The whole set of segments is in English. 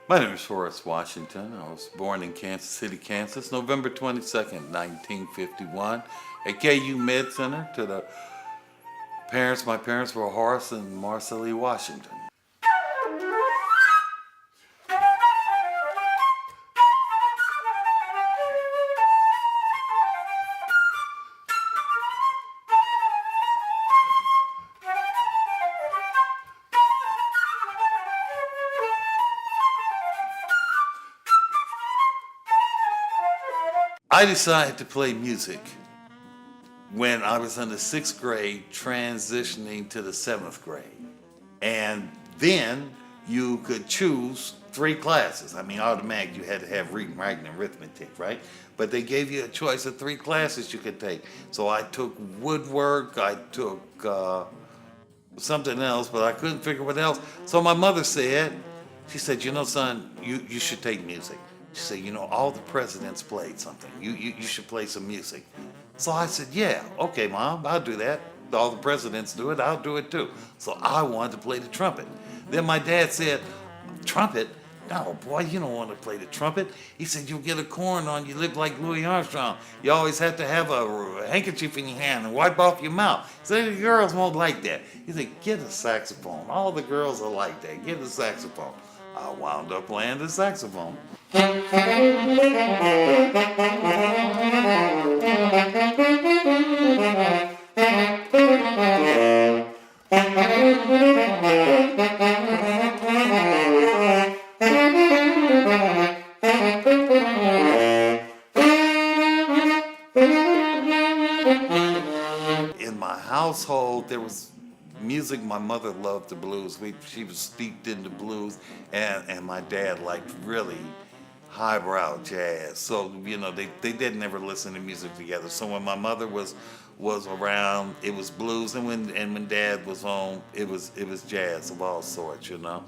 My name is Horace Washington. I was born in Kansas City, Kansas, November 22nd, 1951, at KU Med Center to the parents. My parents were Horace and Marcely Washington. I decided to play music when I was in the 6th grade, transitioning to the 7th grade. And then you could choose 3 classes. I mean, automatic, you had to have reading, writing, and arithmetic, right? But they gave you a choice of 3 classes you could take. So I took woodwork, I took something else, but I couldn't figure what else. So my mother said, she said, you know, son, you should take music. She said, you know, all the presidents played something. You should play some music. So I said, yeah, okay, Mom, I'll do that. All the presidents do it, I'll do it too. So I wanted to play the trumpet. Then my dad said, trumpet? No, boy, you don't want to play the trumpet. He said, you'll get a corn on you, look like Louis Armstrong. You always have to have a handkerchief in your hand and wipe off your mouth. So the girls won't like that. He said, get a saxophone. All the girls are like that. Get a saxophone. I wound up playing the saxophone. In my household, there was music. My mother loved the blues. She was steeped in the blues, and my dad liked really highbrow jazz. So, you know, they didn't ever listen to music together. So when my mother was around, it was blues, and when Dad was home, it was jazz of all sorts, you know.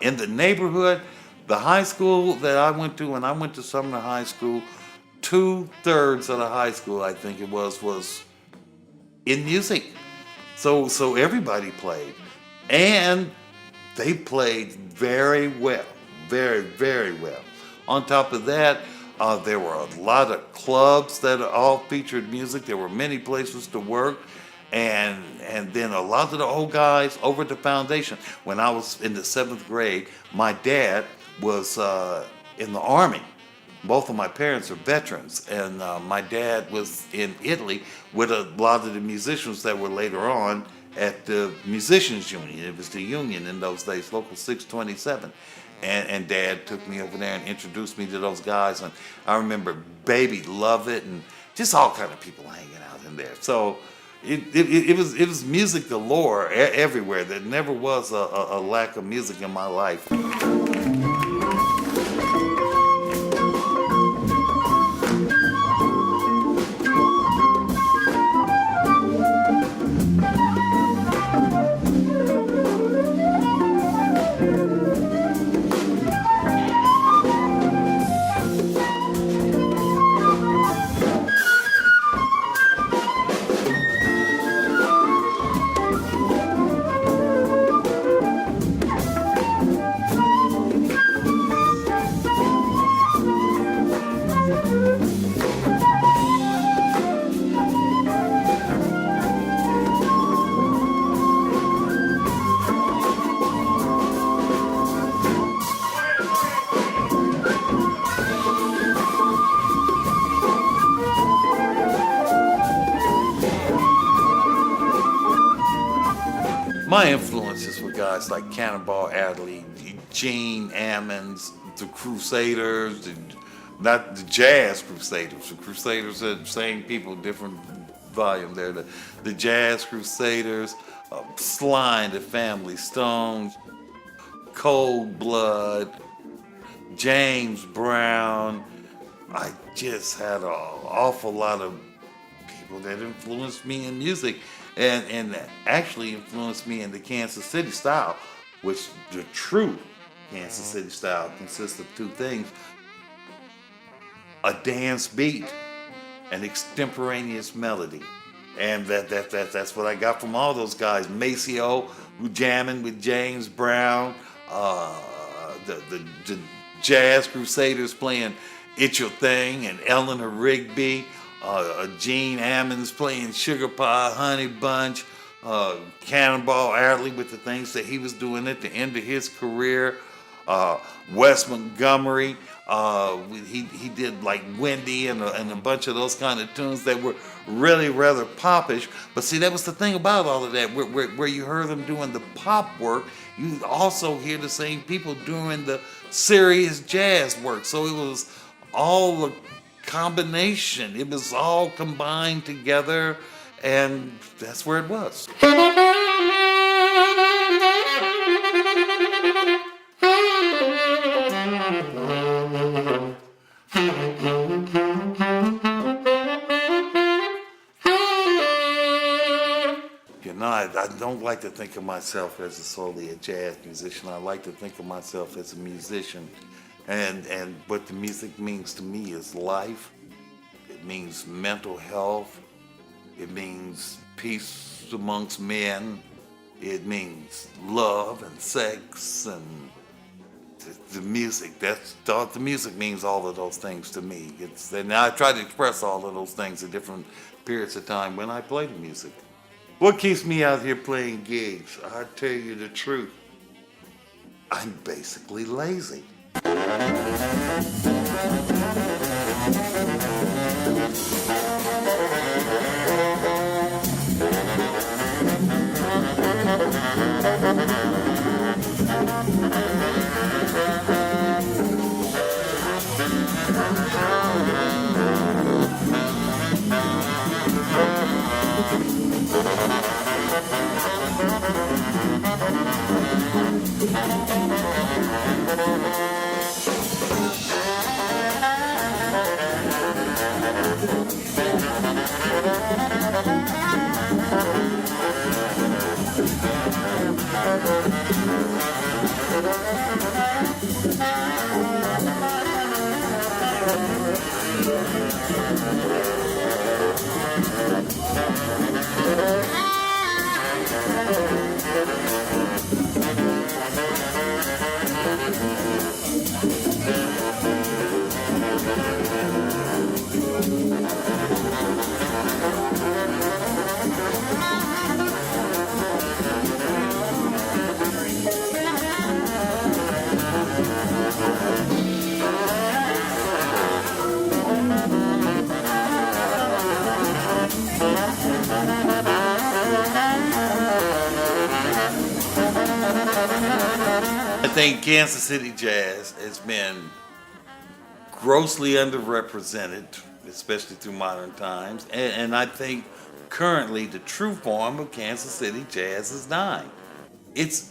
In the neighborhood, the high school that I went to, when I went to Sumner High School, 2/3 of the high school, I think it was in music. So everybody played, and they played very well, very, very well. On top of that, there were a lot of clubs that all featured music. There were many places to work. And then a lot of the old guys over at the foundation. When I was in the 7th grade, my dad was in the Army. Both of my parents are veterans, and my dad was in Italy with a lot of the musicians that were later on at the Musicians Union. It was the union in those days, Local 627. And Dad took me over there and introduced me to those guys. And I remember Baby Lovett and just all kind of people hanging out in there. So it was music galore everywhere. There never was a lack of music in my life. My influences were guys like Cannonball Adderley, Gene Ammons, the Crusaders, not the Jazz Crusaders. The Crusaders are the same people, different volume there. The Jazz Crusaders, Sly and the Family Stones, Cold Blood, James Brown. I just had an awful lot of people that influenced me in music and actually influenced me in the Kansas City style, which the true Kansas City style consists of two things: a dance beat, an extemporaneous melody. And that's what I got from all those guys. Maceo, who jamming with James Brown, the Jazz Crusaders playing It's Your Thing, and Eleanor Rigby, Gene Ammons playing Sugar Pie, Honey Bunch, Cannonball Adderley with the things that he was doing at the end of his career, Wes Montgomery, he did like Wendy and a bunch of those kind of tunes that were really rather popish. But see, that was the thing about all of that. Where you heard them doing the pop work, you also hear the same people doing the serious jazz work. So it was all a combination. It was all combined together, and that's where it was. You know, I don't like to think of myself as solely a jazz musician. I like to think of myself as a musician. And what the music means to me is life. It means mental health. It means peace amongst men. It means love and sex and the music. The music means all of those things to me. And I try to express all of those things at different periods of time when I play the music. What keeps me out here playing gigs? I tell you the truth. I'm basically lazy. I think Kansas City Jazz has been grossly underrepresented, especially through modern times. And I think currently the true form of Kansas City Jazz is dying. It's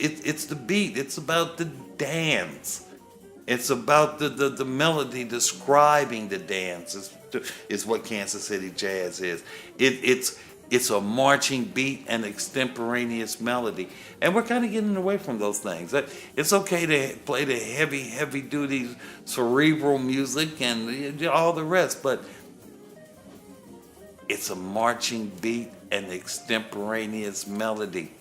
the beat. It's about the dance. It's about the melody describing the dance is what Kansas City Jazz is. It's a marching beat and extemporaneous melody. And we're kind of getting away from those things. It's okay to play the heavy duty cerebral music and all the rest, but it's a marching beat and extemporaneous melody.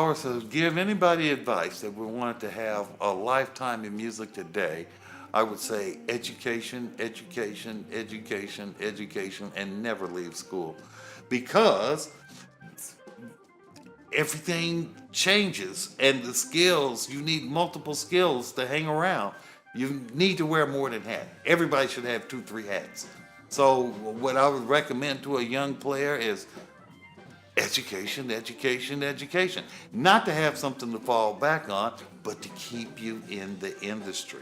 I were to give anybody advice that we wanted to have a lifetime in music today, I would say education, education, education, education, and never leave school. Because everything changes and the skills, you need multiple skills to hang around. You need to wear more than a hat. Everybody should have 2, 3 hats. So what I would recommend to a young player is education, education, education. Not to have something to fall back on, but to keep you in the industry.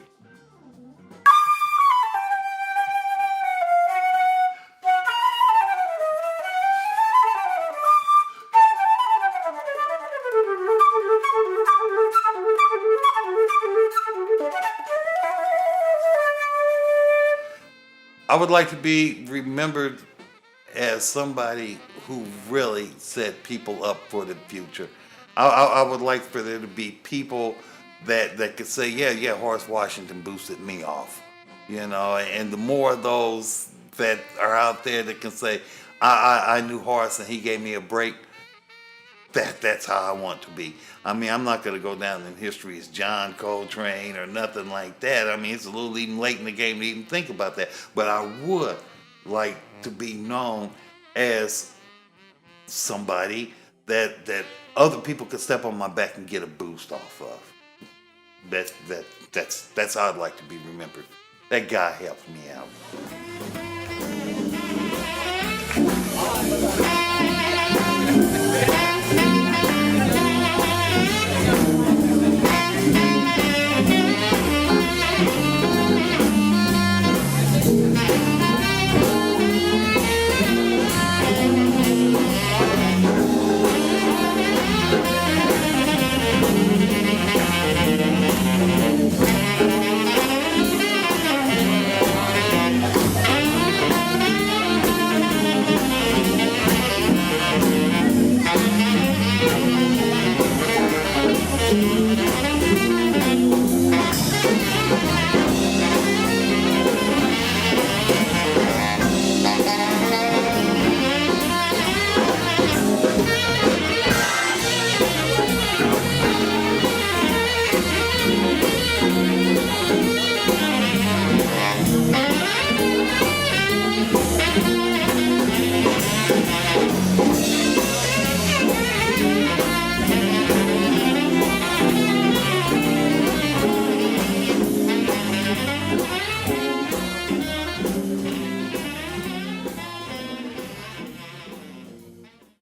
I would like to be remembered as somebody who really set people up for the future. I would like for there to be people that could say, yeah, Horace Washington boosted me off. And the more of those that are out there that can say, I knew Horace and he gave me a break, that's how I want to be. I mean, I'm not going to go down in history as John Coltrane or nothing like that. I mean, it's a little even late in the game to even think about that. But I would like to be known as somebody that other people could step on my back and get a boost off of. That's how I'd like to be remembered. That guy helped me out.